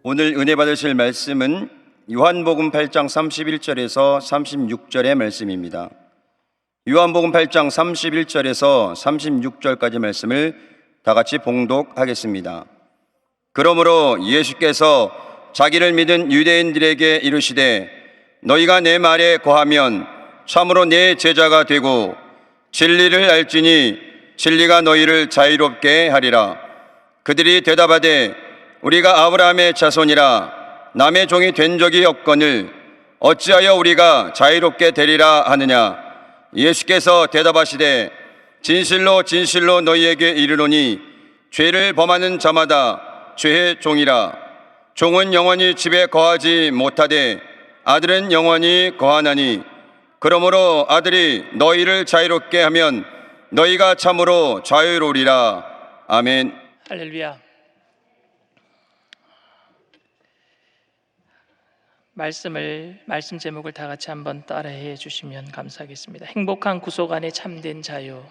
오늘 은혜 받으실 말씀은 요한복음 8장 31절에서 36절의 말씀입니다. 요한복음 8장 31절에서 36절까지 말씀을 다 같이 봉독하겠습니다. 그러므로 예수께서 자기를 믿은 유대인들에게 이르시되 너희가 내 말에 거하면 참으로 내 제자가 되고 진리를 알지니 진리가 너희를 자유롭게 하리라. 그들이 대답하되 우리가 아브라함의 자손이라 남의 종이 된 적이 없거늘 어찌하여 우리가 자유롭게 되리라 하느냐. 예수께서 대답하시되 진실로 진실로 너희에게 이르노니 죄를 범하는 자마다 죄의 종이라. 종은 영원히 집에 거하지 못하되 아들은 영원히 거하나니 그러므로 아들이 너희를 자유롭게 하면 너희가 참으로 자유로우리라. 아멘. 할렐루야. 말씀 제목을 다 같이 한번 따라해 주시면 감사하겠습니다. 행복한 구속 안에 참된 자유.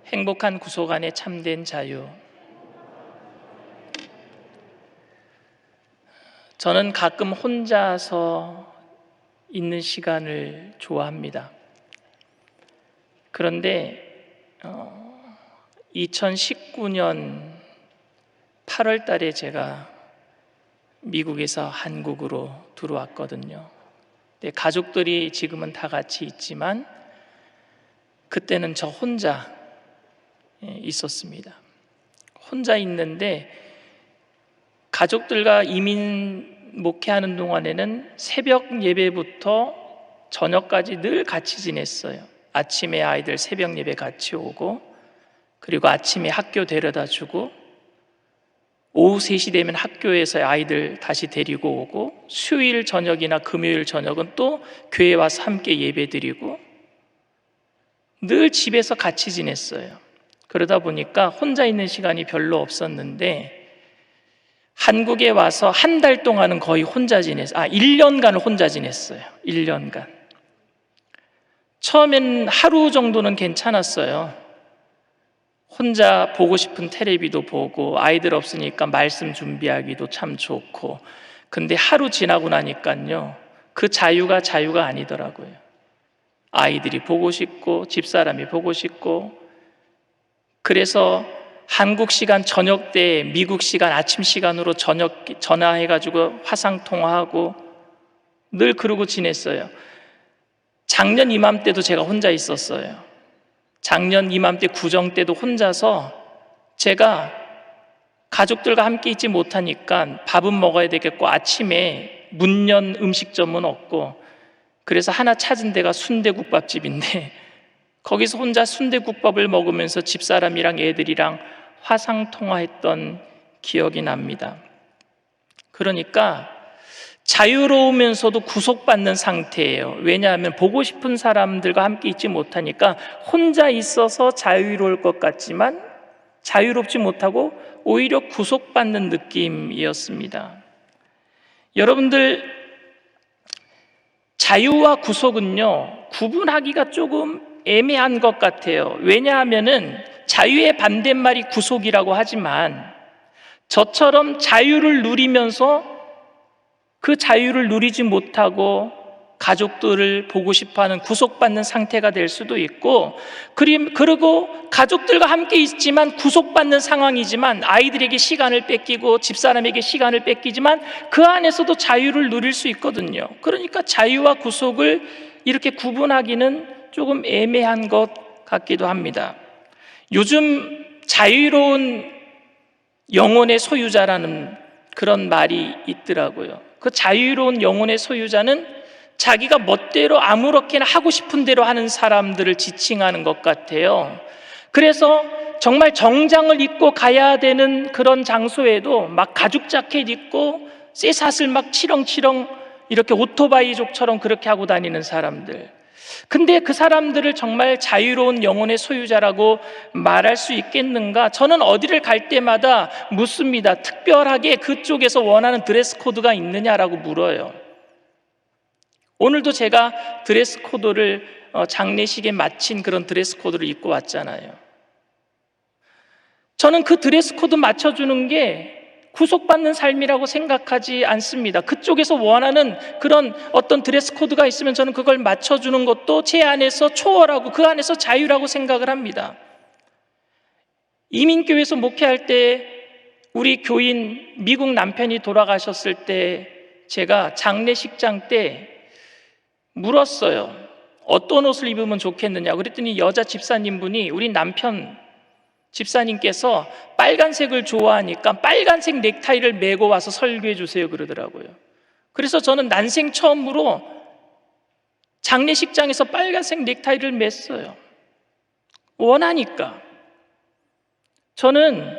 행복한 구속 안에 참된 자유. 저는 가끔 혼자서 있는 시간을 좋아합니다. 그런데 2019년 8월 달에 제가 미국에서 한국으로 들어왔거든요. 가족들이 지금은 다 같이 있지만 그때는 저 혼자 있었습니다. 혼자 있는데 가족들과 이민 목회하는 동안에는 새벽 예배부터 저녁까지 늘 같이 지냈어요. 아침에 아이들 새벽 예배 같이 오고, 그리고 아침에 학교 데려다 주고, 오후 3시 되면 학교에서 아이들 다시 데리고 오고, 수요일 저녁이나 금요일 저녁은 또 교회 와서 함께 예배 드리고, 늘 집에서 같이 지냈어요. 그러다 보니까 혼자 있는 시간이 별로 없었는데 한국에 와서 한 달 동안은 거의 혼자 1년간을 혼자 지냈어요. 1년간. 처음엔 하루 정도는 괜찮았어요. 혼자 보고 싶은 텔레비도 보고 아이들 없으니까 말씀 준비하기도 참 좋고. 근데 하루 지나고 나니까요, 그 자유가 아니더라고요. 아이들이 보고 싶고 집사람이 보고 싶고. 그래서 한국 시간 저녁 때 미국 시간 아침 시간으로 전화해가지고 화상통화하고 늘 그러고 지냈어요. 작년 이맘때도 제가 혼자 있었어요. 작년 이맘때 구정 때도 혼자서, 제가 가족들과 함께 있지 못하니까 밥은 먹어야 되겠고 아침에 문연 음식점은 없고, 그래서 하나 찾은 데가 순대국밥집인데 거기서 혼자 순대국밥을 먹으면서 집사람이랑 애들이랑 화상통화했던 기억이 납니다. 그러니까 자유로우면서도 구속받는 상태예요. 왜냐하면 보고 싶은 사람들과 함께 있지 못하니까 혼자 있어서 자유로울 것 같지만 자유롭지 못하고 오히려 구속받는 느낌이었습니다. 여러분들, 자유와 구속은요, 구분하기가 조금 애매한 것 같아요. 왜냐하면은 자유의 반대말이 구속이라고 하지만 저처럼 자유를 누리면서 그 자유를 누리지 못하고 가족들을 보고 싶어하는 구속받는 상태가 될 수도 있고, 그리고 가족들과 함께 있지만 구속받는 상황이지만 아이들에게 시간을 뺏기고 집사람에게 시간을 뺏기지만 그 안에서도 자유를 누릴 수 있거든요. 그러니까 자유와 구속을 이렇게 구분하기는 조금 애매한 것 같기도 합니다. 요즘 자유로운 영혼의 소유자라는 그런 말이 있더라고요. 그 자유로운 영혼의 소유자는 자기가 멋대로 아무렇게나 하고 싶은 대로 하는 사람들을 지칭하는 것 같아요. 그래서 정말 정장을 입고 가야 되는 그런 장소에도 막 가죽 자켓 입고 쇠사슬 막 치렁치렁 이렇게 오토바이족처럼 그렇게 하고 다니는 사람들. 근데 그 사람들을 정말 자유로운 영혼의 소유자라고 말할 수 있겠는가? 저는 어디를 갈 때마다 묻습니다. 특별하게 그쪽에서 원하는 드레스 코드가 있느냐라고 물어요. 오늘도 제가 드레스 코드를 장례식에 마친 그런 드레스 코드를 입고 왔잖아요. 저는 그 드레스 코드 맞춰주는 게 구속받는 삶이라고 생각하지 않습니다. 그쪽에서 원하는 그런 어떤 드레스 코드가 있으면 저는 그걸 맞춰주는 것도 제 안에서 초월하고 그 안에서 자유라고 생각을 합니다. 이민교회에서 목회할 때 우리 교인 미국 남편이 돌아가셨을 때 제가 장례식장 때 물었어요. 어떤 옷을 입으면 좋겠느냐. 그랬더니 여자 집사님분이 우리 남편 집사님께서 빨간색을 좋아하니까 빨간색 넥타이를 메고 와서 설교해 주세요 그러더라고요. 그래서 저는 난생 처음으로 장례식장에서 빨간색 넥타이를 맸어요. 원하니까. 저는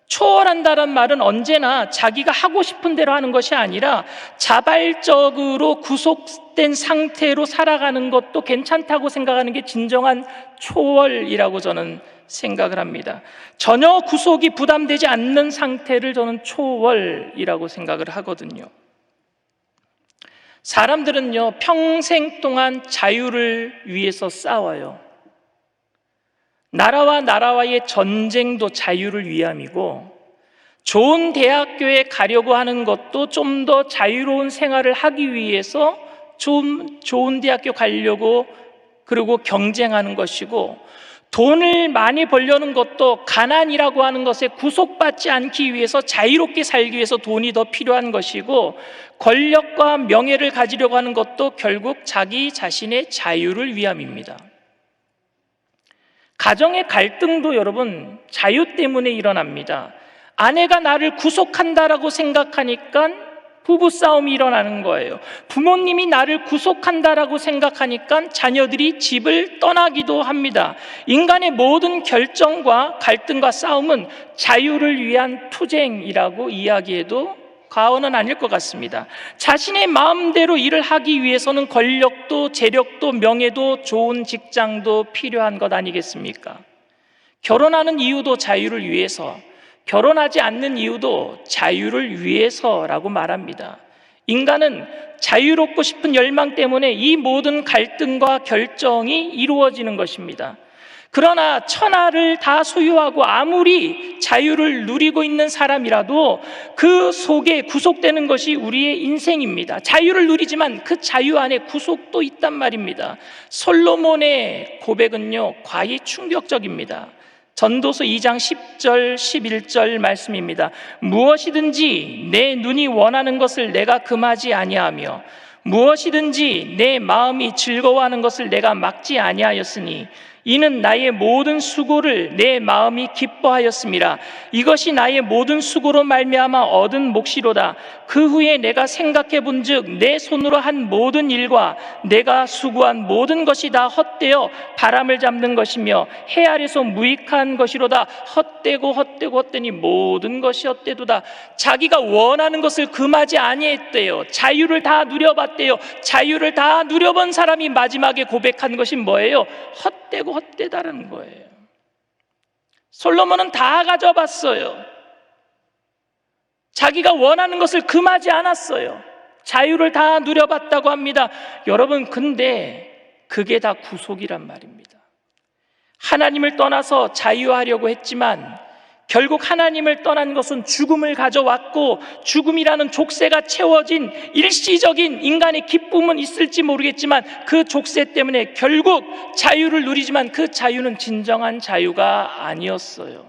초월한다는 말은 언제나 자기가 하고 싶은 대로 하는 것이 아니라 자발적으로 구속된 상태로 살아가는 것도 괜찮다고 생각하는 게 진정한 초월이라고 저는 생각을 합니다. 전혀 구속이 부담되지 않는 상태를 저는 초월이라고 생각을 하거든요. 사람들은요, 평생 동안 자유를 위해서 싸워요. 나라와 나라와의 전쟁도 자유를 위함이고, 좋은 대학교에 가려고 하는 것도 좀 더 자유로운 생활을 하기 위해서 좋은 대학교 가려고 그리고 경쟁하는 것이고, 돈을 많이 벌려는 것도 가난이라고 하는 것에 구속받지 않기 위해서 자유롭게 살기 위해서 돈이 더 필요한 것이고, 권력과 명예를 가지려고 하는 것도 결국 자기 자신의 자유를 위함입니다. 가정의 갈등도 여러분 자유 때문에 일어납니다. 아내가 나를 구속한다라고 생각하니까 부부싸움이 일어나는 거예요. 부모님이 나를 구속한다라고 생각하니까 자녀들이 집을 떠나기도 합니다. 인간의 모든 결정과 갈등과 싸움은 자유를 위한 투쟁이라고 이야기해도 과언은 아닐 것 같습니다. 자신의 마음대로 일을 하기 위해서는 권력도 재력도 명예도 좋은 직장도 필요한 것 아니겠습니까? 결혼하는 이유도 자유를 위해서, 결혼하지 않는 이유도 자유를 위해서라고 말합니다. 인간은 자유롭고 싶은 열망 때문에 이 모든 갈등과 결정이 이루어지는 것입니다. 그러나 천하를 다 소유하고 아무리 자유를 누리고 있는 사람이라도 그 속에 구속되는 것이 우리의 인생입니다. 자유를 누리지만 그 자유 안에 구속도 있단 말입니다. 솔로몬의 고백은요, 과히 충격적입니다. 전도서 2장 10절 11절 말씀입니다. 무엇이든지 내 눈이 원하는 것을 내가 금하지 아니하며 무엇이든지 내 마음이 즐거워하는 것을 내가 막지 아니하였으니 이는 나의 모든 수고를 내 마음이 기뻐하였음이라. 이것이 나의 모든 수고로 말미암아 얻은 몫이로다. 그 후에 내가 생각해 본즉 내 손으로 한 모든 일과 내가 수고한 모든 것이 다 헛되어 바람을 잡는 것이며 해 아래서 무익한 것이로다. 헛되고 헛되니 모든 것이 헛되도다. 자기가 원하는 것을 금하지 아니했대요. 자유를 다 누려봤대요. 자유를 다 누려본 사람이 마지막에 고백한 것이 뭐예요? 헛되고 헛되다라는 거예요. 솔로몬은 다 가져봤어요. 자기가 원하는 것을 금하지 않았어요. 자유를 다 누려봤다고 합니다. 여러분, 근데 그게 다 구속이란 말입니다. 하나님을 떠나서 자유하려고 했지만 결국 하나님을 떠난 것은 죽음을 가져왔고, 죽음이라는 족쇄가 채워진 일시적인 인간의 기쁨은 있을지 모르겠지만 그 족쇄 때문에 결국 자유를 누리지만 그 자유는 진정한 자유가 아니었어요.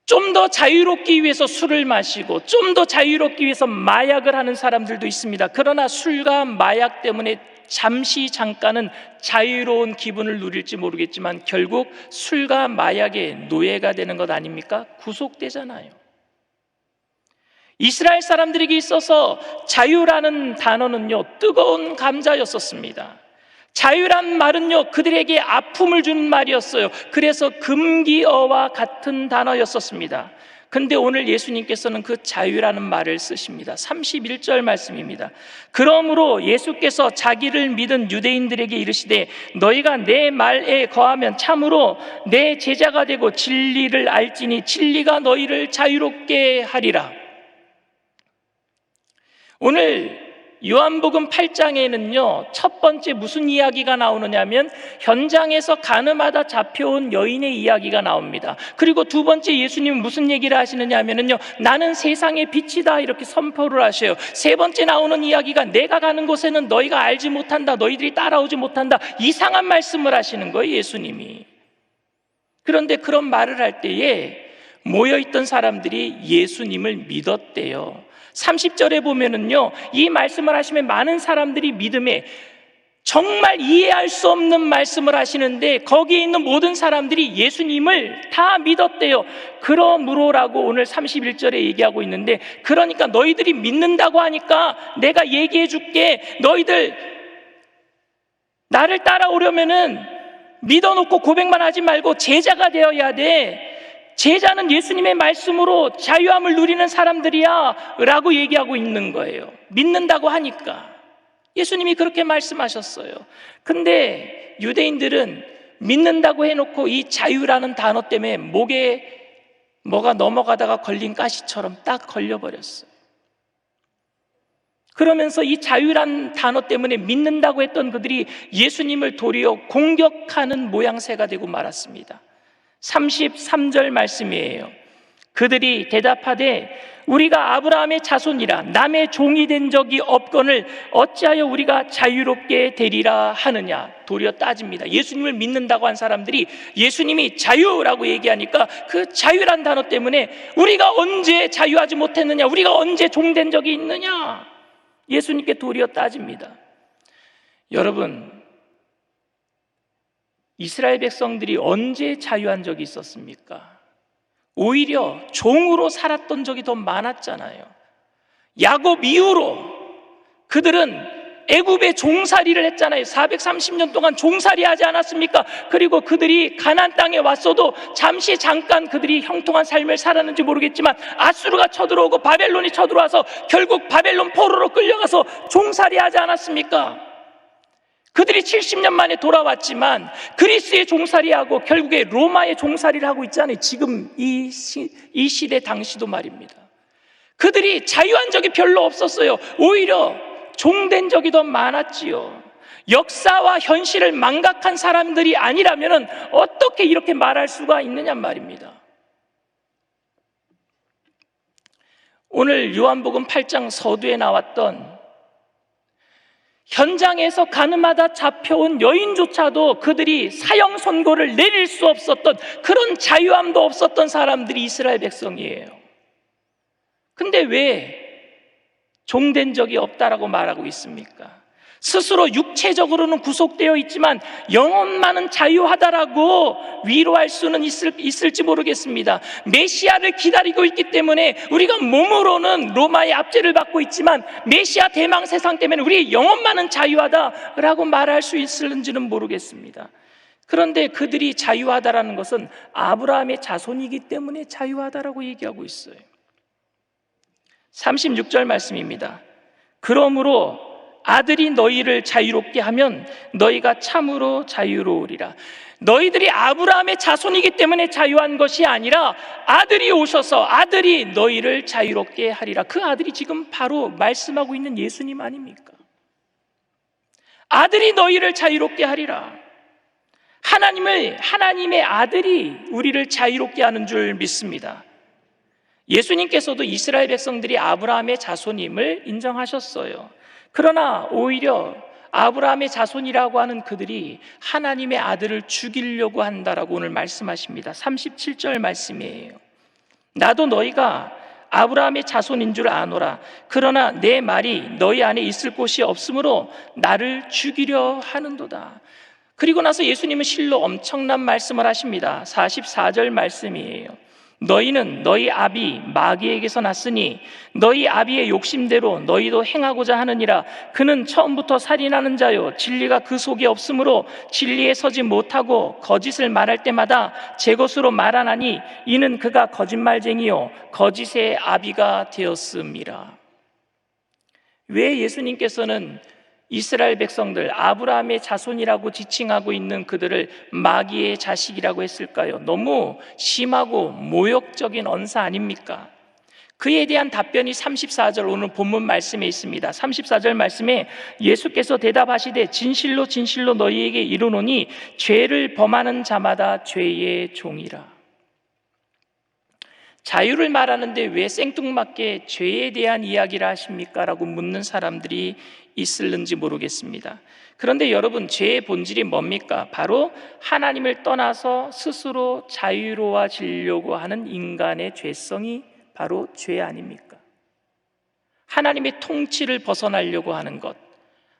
좀 더 자유롭기 위해서 술을 마시고 좀 더 자유롭기 위해서 마약을 하는 사람들도 있습니다. 그러나 술과 마약 때문에 잠깐은 자유로운 기분을 누릴지 모르겠지만 결국 술과 마약의 노예가 되는 것 아닙니까? 구속되잖아요. 이스라엘 사람들에게 있어서 자유라는 단어는요, 뜨거운 감자였었습니다. 자유란 말은요, 그들에게 아픔을 주는 말이었어요. 그래서 금기어와 같은 단어였었습니다. 근데 오늘 예수님께서는 그 자유라는 말을 쓰십니다. 31절 말씀입니다. 그러므로 예수께서 자기를 믿은 유대인들에게 이르시되 너희가 내 말에 거하면 참으로 내 제자가 되고 진리를 알지니 진리가 너희를 자유롭게 하리라. 오늘 요한복음 8장에는요, 첫 번째 무슨 이야기가 나오느냐면 현장에서 가늠하다 잡혀온 여인의 이야기가 나옵니다. 그리고 두 번째 예수님은 무슨 얘기를 하시느냐 하면요, 나는 세상의 빛이다 이렇게 선포를 하셔요. 세 번째 나오는 이야기가 내가 가는 곳에는 너희가 알지 못한다, 너희들이 따라오지 못한다, 이상한 말씀을 하시는 거예요, 예수님이. 그런데 그런 말을 할 때에 모여있던 사람들이 예수님을 믿었대요. 30절에 보면은요, 이 말씀을 하시면 많은 사람들이 믿음에, 정말 이해할 수 없는 말씀을 하시는데 거기에 있는 모든 사람들이 예수님을 다 믿었대요. 그러므로라고 오늘 31절에 얘기하고 있는데, 그러니까 너희들이 믿는다고 하니까 내가 얘기해 줄게. 너희들 나를 따라오려면은 믿어놓고 고백만 하지 말고 제자가 되어야 돼. 제자는 예수님의 말씀으로 자유함을 누리는 사람들이야 라고 얘기하고 있는 거예요. 믿는다고 하니까. 예수님이 그렇게 말씀하셨어요. 근데 유대인들은 믿는다고 해놓고 이 자유라는 단어 때문에 목에 뭐가 넘어가다가 걸린 가시처럼 딱 걸려버렸어요. 그러면서 이 자유란 단어 때문에 믿는다고 했던 그들이 예수님을 도리어 공격하는 모양새가 되고 말았습니다. 33절 말씀이에요. 그들이 대답하되 우리가 아브라함의 자손이라 남의 종이 된 적이 없거늘 어찌하여 우리가 자유롭게 되리라 하느냐. 도리어 따집니다. 예수님을 믿는다고 한 사람들이 예수님이 자유라고 얘기하니까 그 자유란 단어 때문에 우리가 언제 자유하지 못했느냐, 우리가 언제 종된 적이 있느냐, 예수님께 도리어 따집니다. 여러분, 이스라엘 백성들이 언제 자유한 적이 있었습니까? 오히려 종으로 살았던 적이 더 많았잖아요. 야곱 이후로 그들은 애굽에 종살이를 했잖아요. 430년 동안 종살이 하지 않았습니까? 그리고 그들이 가나안 땅에 왔어도 잠깐 그들이 형통한 삶을 살았는지 모르겠지만 아수르가 쳐들어오고 바벨론이 쳐들어와서 결국 바벨론 포로로 끌려가서 종살이 하지 않았습니까? 그들이 70년 만에 돌아왔지만 그리스의 종살이하고 결국에 로마의 종살이를 하고 있잖아요. 지금 이 시대 당시도 말입니다. 그들이 자유한 적이 별로 없었어요. 오히려 종된 적이 더 많았지요. 역사와 현실을 망각한 사람들이 아니라면 어떻게 이렇게 말할 수가 있느냐 말입니다. 오늘 요한복음 8장 서두에 나왔던 현장에서 가늠하다 잡혀온 여인조차도 그들이 사형 선고를 내릴 수 없었던 그런 자유함도 없었던 사람들이 이스라엘 백성이에요. 근데 왜 종된 적이 없다라고 말하고 있습니까? 스스로 육체적으로는 구속되어 있지만 영혼만은 자유하다라고 위로할 수는 있을지 모르겠습니다. 메시아를 기다리고 있기 때문에 우리가 몸으로는 로마의 압제를 받고 있지만 메시아 대망 세상 때문에 우리 영혼만은 자유하다라고 말할 수 있을지는 모르겠습니다. 그런데 그들이 자유하다라는 것은 아브라함의 자손이기 때문에 자유하다라고 얘기하고 있어요. 36절 말씀입니다. 그러므로 아들이 너희를 자유롭게 하면 너희가 참으로 자유로우리라. 너희들이 아브라함의 자손이기 때문에 자유한 것이 아니라 아들이 오셔서 아들이 너희를 자유롭게 하리라. 그 아들이 지금 바로 말씀하고 있는 예수님 아닙니까? 아들이 너희를 자유롭게 하리라. 하나님의 아들이 우리를 자유롭게 하는 줄 믿습니다. 예수님께서도 이스라엘 백성들이 아브라함의 자손임을 인정하셨어요. 그러나 오히려 아브라함의 자손이라고 하는 그들이 하나님의 아들을 죽이려고 한다라고 오늘 말씀하십니다. 37절 말씀이에요. 나도 너희가 아브라함의 자손인 줄 아노라. 그러나 내 말이 너희 안에 있을 곳이 없으므로 나를 죽이려 하는도다. 그리고 나서 예수님은 실로 엄청난 말씀을 하십니다. 44절 말씀이에요. 너희는 너희 아비 마귀에게서 났으니 너희 아비의 욕심대로 너희도 행하고자 하느니라. 그는 처음부터 살인하는 자요 진리가 그 속에 없으므로 진리에 서지 못하고 거짓을 말할 때마다 제 것으로 말하나니 이는 그가 거짓말쟁이요 거짓의 아비가 되었음이라. 왜 예수님께서는 이스라엘 백성들 아브라함의 자손이라고 지칭하고 있는 그들을 마귀의 자식이라고 했을까요? 너무 심하고 모욕적인 언사 아닙니까? 그에 대한 답변이 34절 오늘 본문 말씀에 있습니다. 34절 말씀에 예수께서 대답하시되 진실로 진실로 너희에게 이르노니 죄를 범하는 자마다 죄의 종이라. 자유를 말하는데 왜 생뚱맞게 죄에 대한 이야기를 하십니까? 라고 묻는 사람들이 있을는지 모르겠습니다. 그런데 여러분, 죄의 본질이 뭡니까? 바로 하나님을 떠나서 스스로 자유로워지려고 하는 인간의 죄성이 바로 죄 아닙니까? 하나님의 통치를 벗어나려고 하는 것,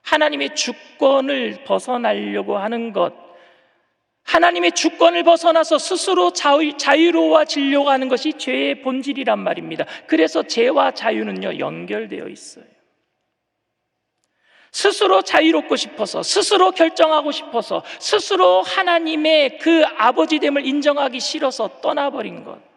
하나님의 주권을 벗어나려고 하는 것, 하나님의 주권을 벗어나서 스스로 자유로워지려고 하는 것이 죄의 본질이란 말입니다. 그래서 죄와 자유는요, 연결되어 있어요. 스스로 자유롭고 싶어서, 스스로 결정하고 싶어서, 스스로 하나님의 그 아버지됨을 인정하기 싫어서 떠나버린 것.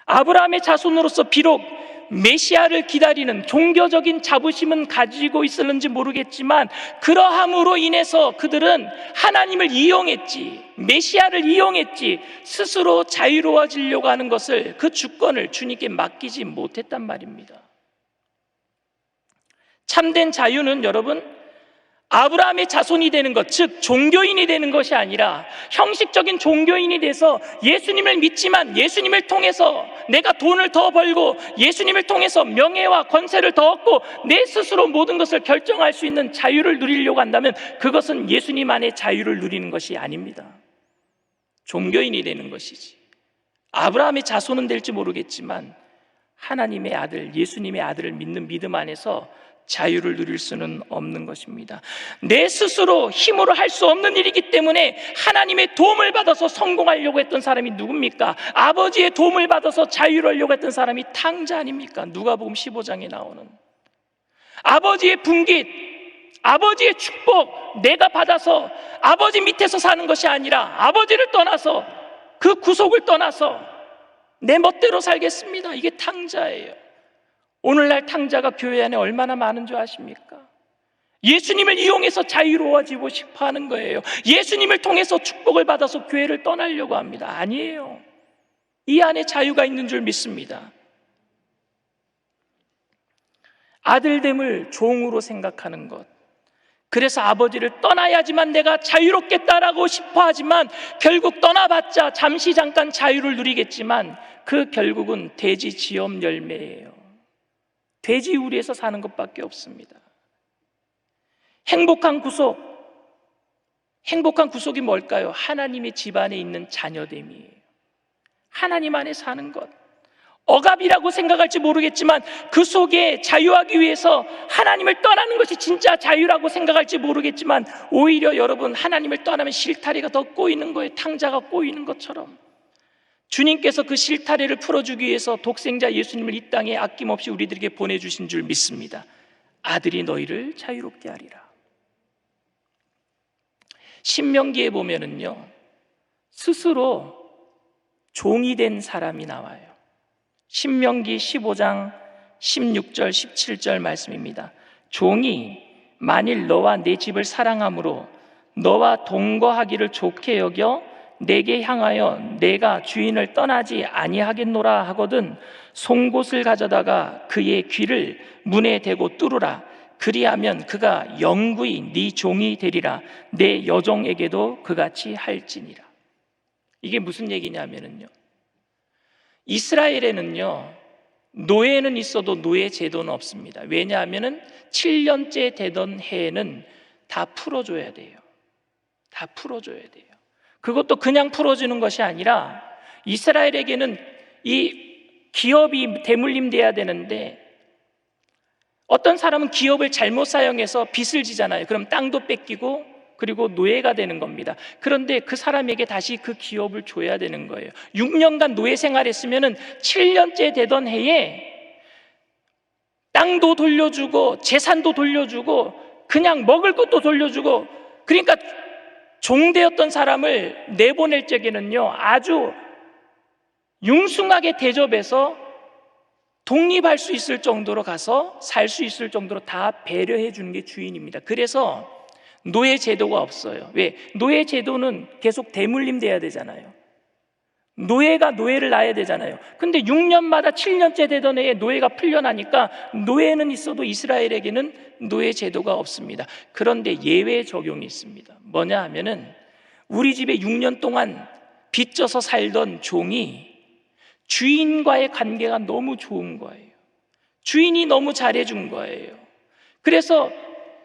아브라함의 자손으로서 비록 메시아를 기다리는 종교적인 자부심은 가지고 있었는지 모르겠지만, 그러함으로 인해서 그들은 하나님을 이용했지, 메시아를 이용했지, 스스로 자유로워지려고 하는 것을, 그 주권을 주님께 맡기지 못했단 말입니다. 참된 자유는 여러분, 아브라함의 자손이 되는 것, 즉 종교인이 되는 것이 아니라 형식적인 종교인이 돼서 예수님을 믿지만 예수님을 통해서 내가 돈을 더 벌고 예수님을 통해서 명예와 권세를 더 얻고 내 스스로 모든 것을 결정할 수 있는 자유를 누리려고 한다면 그것은 예수님 안에 자유를 누리는 것이 아닙니다. 종교인이 되는 것이지. 아브라함의 자손은 될지 모르겠지만 하나님의 아들, 예수님의 아들을 믿는 믿음 안에서 자유를 누릴 수는 없는 것입니다. 내 스스로 힘으로 할 수 없는 일이기 때문에 하나님의 도움을 받아서 성공하려고 했던 사람이 누굽니까? 아버지의 도움을 받아서 자유로우려고 했던 사람이 탕자 아닙니까? 누가복음 15장에 나오는 아버지의 분깃, 아버지의 축복 내가 받아서 아버지 밑에서 사는 것이 아니라 아버지를 떠나서, 그 구속을 떠나서 내 멋대로 살겠습니다. 이게 탕자예요. 오늘날 탕자가 교회 안에 얼마나 많은 줄 아십니까? 예수님을 이용해서 자유로워지고 싶어 하는 거예요. 예수님을 통해서 축복을 받아서 교회를 떠나려고 합니다. 아니에요. 이 안에 자유가 있는 줄 믿습니다. 아들됨을 종으로 생각하는 것, 그래서 아버지를 떠나야지만 내가 자유롭겠다라고 싶어 하지만 결국 떠나봤자 잠시 잠깐 자유를 누리겠지만 그 결국은 돼지 지엄 열매예요. 돼지 우리에서 사는 것밖에 없습니다. 행복한 구속이 뭘까요? 하나님의 집안에 있는 자녀됨이에요. 하나님 안에 사는 것. 억압이라고 생각할지 모르겠지만 그 속에 자유하기 위해서 하나님을 떠나는 것이 진짜 자유라고 생각할지 모르겠지만 오히려 여러분, 하나님을 떠나면 실타래가 더 꼬이는 거예요. 탕자가 꼬이는 것처럼. 주님께서 그 실타래를 풀어주기 위해서 독생자 예수님을 이 땅에 아낌없이 우리들에게 보내주신 줄 믿습니다. 아들이 너희를 자유롭게 하리라. 신명기에 보면은요, 스스로 종이 된 사람이 나와요. 신명기 15장 16절 17절 말씀입니다. 종이 만일 너와 내 집을 사랑함으로 너와 동거하기를 좋게 여겨 내게 향하여 내가 주인을 떠나지 아니하겠노라 하거든 송곳을 가져다가 그의 귀를 문에 대고 뚫으라. 그리하면 그가 영구히 네 종이 되리라. 내 여종에게도 그같이 할지니라. 이게 무슨 얘기냐면요, 이스라엘에는요 노예는 있어도 노예 제도는 없습니다. 왜냐하면 7년째 되던 해에는 다 풀어줘야 돼요. 다 풀어줘야 돼요. 그것도 그냥 풀어주는 것이 아니라 이스라엘에게는 이 기업이 대물림돼야 되는데 어떤 사람은 기업을 잘못 사용해서 빚을 지잖아요. 그럼 땅도 뺏기고 그리고 노예가 되는 겁니다. 그런데 그 사람에게 다시 그 기업을 줘야 되는 거예요. 6년간 노예 생활했으면 7년째 되던 해에 땅도 돌려주고 재산도 돌려주고 그냥 먹을 것도 돌려주고, 그러니까 종되었던 사람을 내보낼 적에는요 아주 융숭하게 대접해서 독립할 수 있을 정도로 가서 살 수 있을 정도로 다 배려해 주는 게 주인입니다. 그래서 노예 제도가 없어요. 왜? 노예 제도는 계속 대물림 돼야 되잖아요. 노예가 노예를 낳아야 되잖아요. 근데 6년마다 7년째 되던 애에 노예가 풀려나니까 노예는 있어도 이스라엘에게는 노예 제도가 없습니다. 그런데 예외 적용이 있습니다. 뭐냐 하면은 우리 집에 6년 동안 빚져서 살던 종이 주인과의 관계가 너무 좋은 거예요. 주인이 너무 잘해준 거예요. 그래서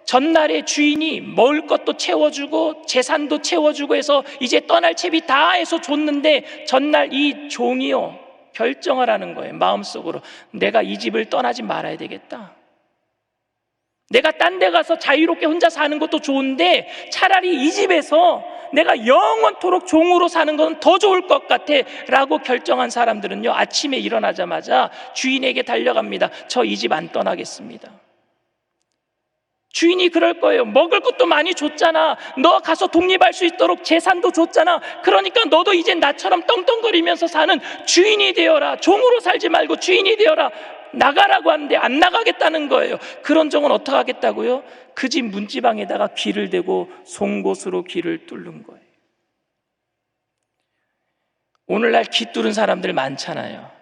전날에 주인이 먹을 것도 채워주고 재산도 채워주고 해서 이제 떠날 채비 다 해서 줬는데 전날 이 종이요 결정을 하는 거예요. 마음속으로 내가 이 집을 떠나지 말아야 되겠다. 내가 딴 데 가서 자유롭게 혼자 사는 것도 좋은데 차라리 이 집에서 내가 영원토록 종으로 사는 건 더 좋을 것 같아 라고 결정한 사람들은요, 아침에 일어나자마자 주인에게 달려갑니다. 저 이 집 안 떠나겠습니다. 주인이 그럴 거예요. 먹을 것도 많이 줬잖아. 너 가서 독립할 수 있도록 재산도 줬잖아. 그러니까 너도 이제 나처럼 떵떵거리면서 사는 주인이 되어라. 종으로 살지 말고 주인이 되어라. 나가라고 하는데 안 나가겠다는 거예요. 그런 종은 어떻게 하겠다고요? 그 집 문지방에다가 귀를 대고 송곳으로 귀를 뚫는 거예요. 오늘날 귀 뚫은 사람들 많잖아요.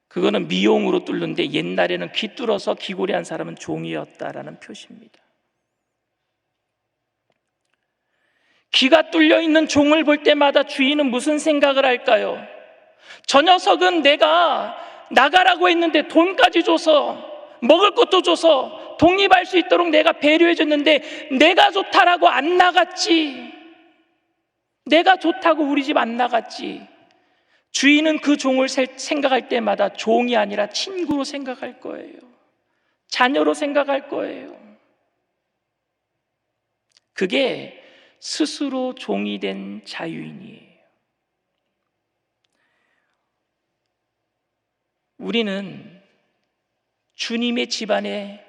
그거는 미용으로 뚫는데 옛날에는 귀 뚫어서 귀고래한 사람은 종이었다라는 표시입니다. 귀가 뚫려 있는 종을 볼 때마다 주인은 무슨 생각을 할까요? 저 녀석은 내가 나가라고 했는데 돈까지 줘서 먹을 것도 줘서 독립할 수 있도록 내가 배려해 줬는데 내가 좋다라고 안 나갔지. 내가 좋다고 우리 집 안 나갔지. 주인은 그 종을 생각할 때마다 종이 아니라 친구로 생각할 거예요. 자녀로 생각할 거예요. 그게 스스로 종이 된 자유인이에요. 우리는 주님의 집안에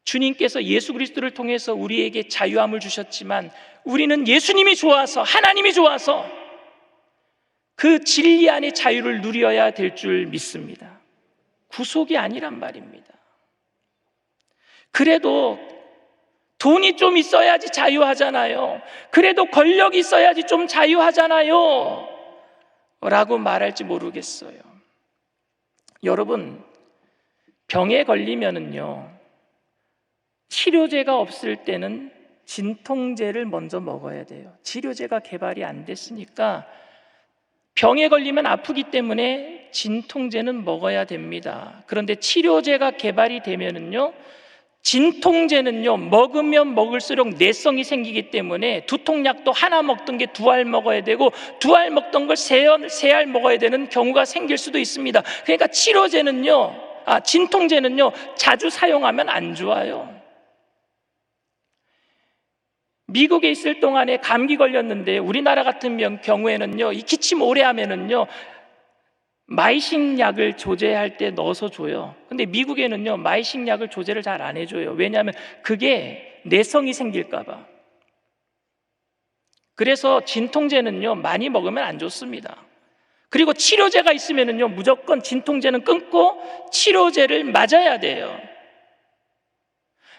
주님께서 예수 그리스도를 통해서 우리에게 자유함을 주셨지만 우리는 예수님이 좋아서, 하나님이 좋아서 그 진리 안의 자유를 누려야 될 줄 믿습니다. 구속이 아니란 말입니다. 그래도 돈이 좀 있어야지 자유하잖아요. 그래도 권력이 있어야지 좀 자유하잖아요 라고 말할지 모르겠어요. 여러분, 병에 걸리면은요, 치료제가 없을 때는 진통제를 먼저 먹어야 돼요. 치료제가 개발이 안 됐으니까 병에 걸리면 아프기 때문에 진통제는 먹어야 됩니다. 그런데 치료제가 개발이 되면은요, 진통제는요, 먹으면 먹을수록 내성이 생기기 때문에 두통약도 하나 먹던 게 두 알 먹어야 되고 두 알 먹던 걸 세 알 먹어야 되는 경우가 생길 수도 있습니다. 그러니까 진통제는요, 자주 사용하면 안 좋아요. 미국에 있을 동안에 감기 걸렸는데 우리나라 같은 경우에는요, 이 기침 오래 하면은요, 마이식 약을 조제할 때 넣어서 줘요. 근데 미국에는요, 마이식 약을 조제를 잘 안 해줘요. 왜냐하면 그게 내성이 생길까 봐. 그래서 진통제는요, 많이 먹으면 안 좋습니다. 그리고 치료제가 있으면은요, 무조건 진통제는 끊고 치료제를 맞아야 돼요.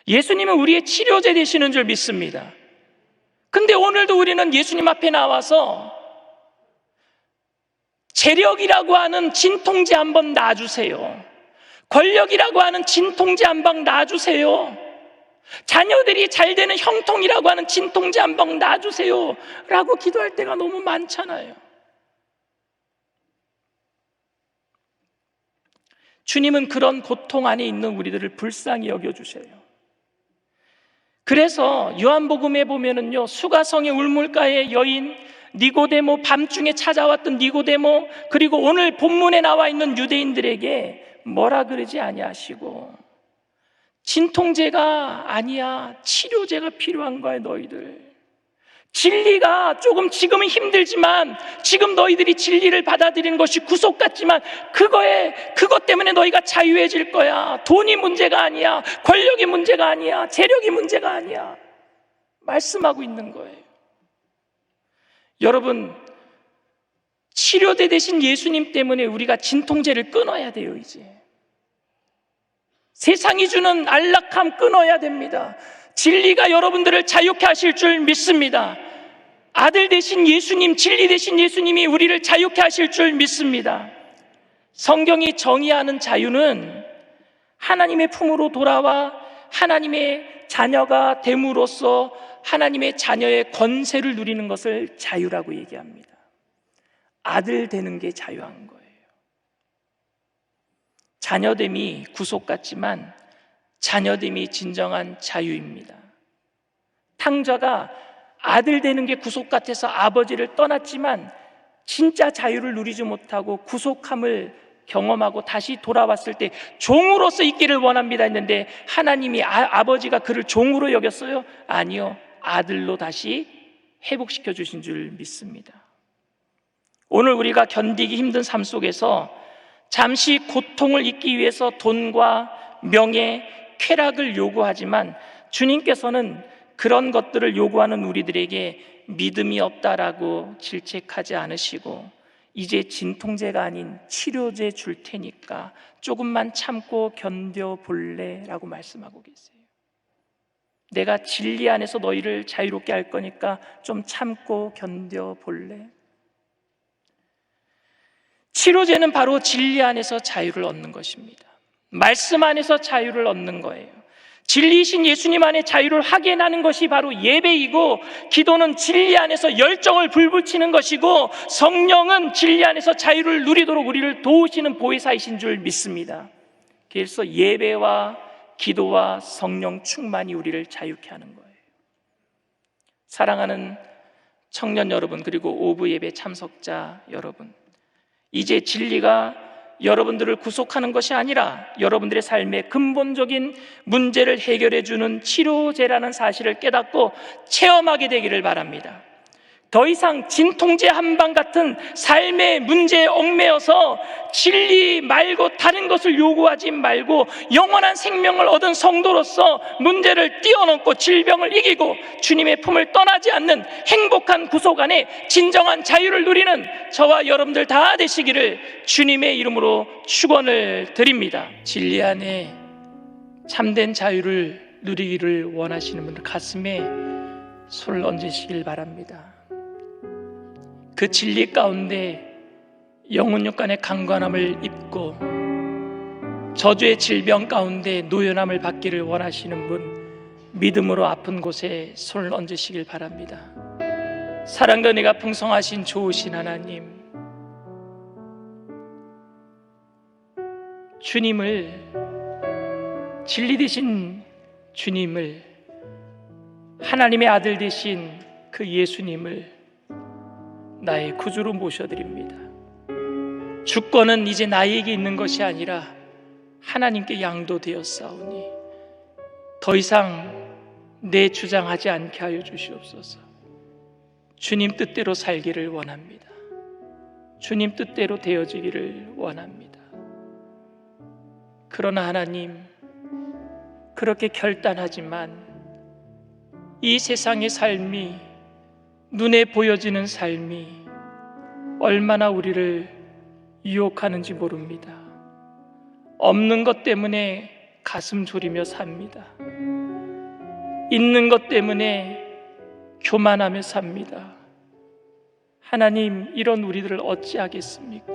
예수님은 우리의 치료제 되시는 줄 믿습니다. 근데 오늘도 우리는 예수님 앞에 나와서 재력이라고 하는 진통제 한번 놔주세요. 권력이라고 하는 진통제 한방 놔주세요. 자녀들이 잘 되는 형통이라고 하는 진통제 한방 놔주세요 라고 기도할 때가 너무 많잖아요. 주님은 그런 고통 안에 있는 우리들을 불쌍히 여겨주세요. 그래서 요한복음에 보면은요, 수가성의 울물가의 여인 니고데모, 밤중에 찾아왔던 니고데모, 그리고 오늘 본문에 나와 있는 유대인들에게 뭐라 그러지 아니하시고, 진통제가 아니야, 치료제가 필요한 거야. 너희들 진리가 조금 지금은 힘들지만, 지금 너희들이 진리를 받아들이는 것이 구속 같지만 그것 때문에 너희가 자유해질 거야. 돈이 문제가 아니야, 권력이 문제가 아니야, 재력이 문제가 아니야 말씀하고 있는 거예요. 여러분, 치료대 되신 예수님 때문에 우리가 진통제를 끊어야 돼요. 이제 세상이 주는 안락함 끊어야 됩니다. 진리가 여러분들을 자유케 하실 줄 믿습니다. 아들 되신 예수님, 진리 되신 예수님이 우리를 자유케 하실 줄 믿습니다. 성경이 정의하는 자유는 하나님의 품으로 돌아와 하나님의 자녀가 됨으로써 하나님의 자녀의 권세를 누리는 것을 자유라고 얘기합니다. 아들 되는 게 자유한 거예요. 자녀됨이 구속 같지만 자녀됨이 진정한 자유입니다. 탕자가 아들 되는 게 구속 같아서 아버지를 떠났지만 진짜 자유를 누리지 못하고 구속함을 경험하고 다시 돌아왔을 때 종으로서 있기를 원합니다 했는데 하나님이 아버지가 그를 종으로 여겼어요? 아니요, 아들로 다시 회복시켜 주신 줄 믿습니다. 오늘 우리가 견디기 힘든 삶 속에서 잠시 고통을 잊기 위해서 돈과 명예, 쾌락을 요구하지만 주님께서는 그런 것들을 요구하는 우리들에게 믿음이 없다라고 질책하지 않으시고 이제 진통제가 아닌 치료제 줄 테니까 조금만 참고 견뎌볼래? 라고 말씀하고 계세요. 내가 진리 안에서 너희를 자유롭게 할 거니까 좀 참고 견뎌볼래? 치료제는 바로 진리 안에서 자유를 얻는 것입니다. 말씀 안에서 자유를 얻는 거예요. 진리이신 예수님 안에 자유를 확인하는 것이 바로 예배이고, 기도는 진리 안에서 열정을 불붙이는 것이고, 성령은 진리 안에서 자유를 누리도록 우리를 도우시는 보혜사이신 줄 믿습니다. 그래서 예배와 기도와 성령 충만이 우리를 자유케 하는 거예요. 사랑하는 청년 여러분, 그리고 오부 예배 참석자 여러분, 이제 진리가 여러분들을 구속하는 것이 아니라 여러분들의 삶의 근본적인 문제를 해결해 주는 치료제라는 사실을 깨닫고 체험하게 되기를 바랍니다. 더 이상 진통제 한방 같은 삶의 문제에 얽매여서 진리 말고 다른 것을 요구하지 말고 영원한 생명을 얻은 성도로서 문제를 뛰어넘고 질병을 이기고 주님의 품을 떠나지 않는 행복한 구속 안에 진정한 자유를 누리는 저와 여러분들 다 되시기를 주님의 이름으로 축원을 드립니다. 진리 안에 참된 자유를 누리기를 원하시는 분들 가슴에 손을 얹으시길 바랍니다. 그 진리 가운데 영혼 육간의 강건함을 입고 저주의 질병 가운데 노연함을 받기를 원하시는 분, 믿음으로 아픈 곳에 손을 얹으시길 바랍니다. 사랑과 은혜가 풍성하신 좋으신 하나님, 주님을, 진리 되신 주님을, 하나님의 아들 되신 그 예수님을 나의 구주로 모셔드립니다. 주권은 이제 나에게 있는 것이 아니라 하나님께 양도되었사오니 더 이상 내 주장하지 않게 하여 주시옵소서. 주님 뜻대로 살기를 원합니다. 주님 뜻대로 되어지기를 원합니다. 그러나 하나님, 그렇게 결단하지만 이 세상의 삶이, 눈에 보여지는 삶이 얼마나 우리를 유혹하는지 모릅니다. 없는 것 때문에 가슴 졸이며 삽니다. 있는 것 때문에 교만하며 삽니다. 하나님, 이런 우리들을 어찌하겠습니까?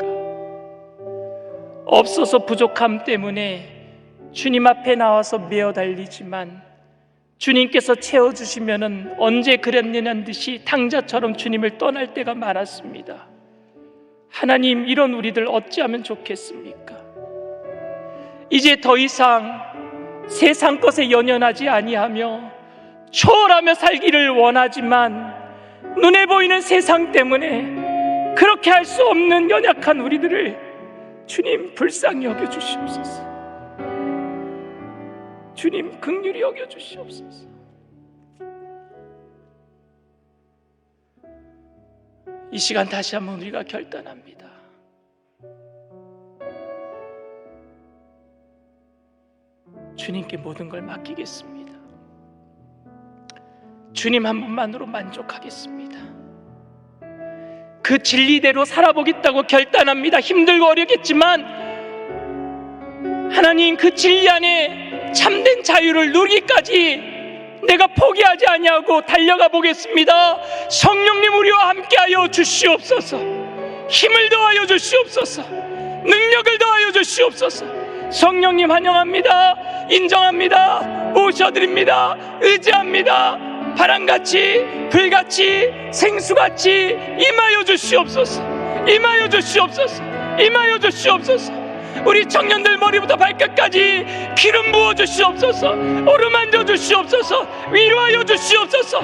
없어서 부족함 때문에 주님 앞에 나와서 메어 달리지만 주님께서 채워주시면은 언제 그랬느냐는 듯이 탕자처럼 주님을 떠날 때가 많았습니다. 하나님, 이런 우리들 어찌하면 좋겠습니까? 이제 더 이상 세상 것에 연연하지 아니하며 초월하며 살기를 원하지만 눈에 보이는 세상 때문에 그렇게 할 수 없는 연약한 우리들을 주님 불쌍히 여겨주시옵소서. 주님 긍휼히 여겨주시옵소서. 이 시간 다시 한번 우리가 결단합니다. 주님께 모든 걸 맡기겠습니다. 주님 한 분만으로 만족하겠습니다. 그 진리대로 살아보겠다고 결단합니다. 힘들고 어렵겠지만 하나님, 그 진리 안에 참된 자유를 누리기까지 내가 포기하지 아니하고 달려가 보겠습니다. 성령님 우리와 함께하여 주시옵소서. 힘을 더하여 주시옵소서. 능력을 더하여 주시옵소서. 성령님 환영합니다. 인정합니다. 모셔드립니다. 의지합니다. 바람같이 불같이 생수같이 임하여 주시옵소서. 임하여 주시옵소서. 임하여 주시옵소서. 우리 청년들 머리부터 발끝까지 기름 부어 주시옵소서. 어루만져 주시옵소서. 위로하여 주시옵소서.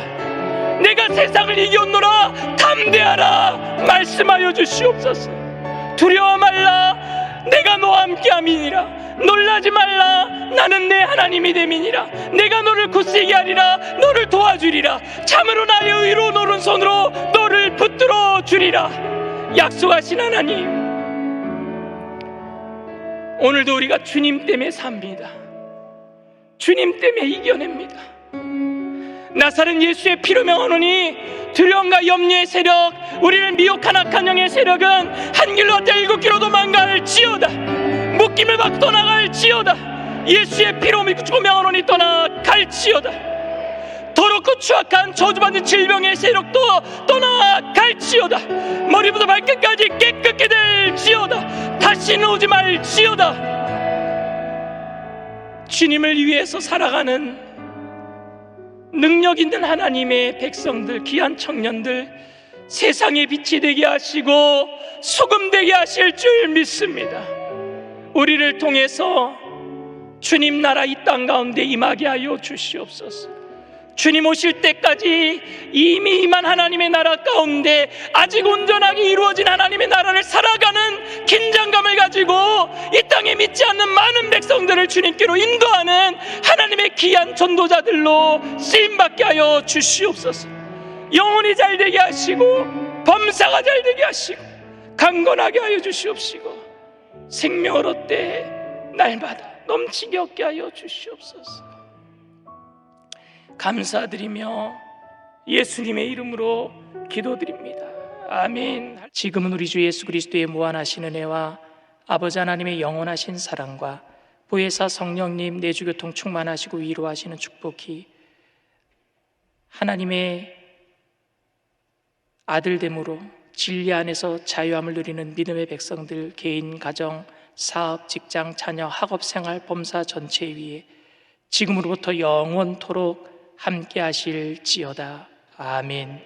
내가 세상을 이겼노라 담대하라 말씀하여 주시옵소서. 두려워 말라 내가 너와 함께함이니라. 놀라지 말라 나는 내 하나님이 됨이니라. 내가 너를 굳세게 하리라. 너를 도와주리라. 참으로 나의 의로운 오른손으로 너를 붙들어 주리라. 약속하신 하나님, 오늘도 우리가 주님 때문에 삽니다. 주님 때문에 이겨냅니다. 나사렛 예수의 피로 명하노니 두려움과 염려의 세력, 우리를 미혹한 악한 영의 세력은 한 길로 어때 7길로 도망갈지어다. 묶임을 받고 떠나갈지어다. 예수의 피로 믿고 명하노니 떠나갈지어다. 더럽고 추악한 저주받는 질병의 세력도 떠나갈지어다. 머리부터 발끝까지 깨끗게 될지어다. 다시는 오지 말지어다. 주님을 위해서 살아가는 능력 있는 하나님의 백성들, 귀한 청년들, 세상의 빛이 되게 하시고 소금 되게 하실 줄 믿습니다. 우리를 통해서 주님 나라 이 땅 가운데 임하게 하여 주시옵소서. 주님 오실 때까지 이미 임한 하나님의 나라 가운데 아직 온전하게 이루어진 하나님의 나라를 살아가는 긴장감을 가지고 이 땅에 믿지 않는 많은 백성들을 주님께로 인도하는 하나님의 귀한 전도자들로 쓰임받게 하여 주시옵소서. 영혼이 잘되게 하시고 범사가 잘되게 하시고 강건하게 하여 주시옵시고 생명을 얻되 날마다 넘치게 얻게 하여 주시옵소서. 감사드리며 예수님의 이름으로 기도드립니다. 아멘. 지금은 우리 주 예수 그리스도의 무한하신 은혜와 아버지 하나님의 영원하신 사랑과 보혜사 성령님 내주교통 충만하시고 위로하시는 축복이 하나님의 아들됨으로 진리 안에서 자유함을 누리는 믿음의 백성들, 개인, 가정, 사업, 직장, 자녀, 학업생활, 범사 전체 위에 지금으로부터 영원토록 함께 하실지어다. 아멘.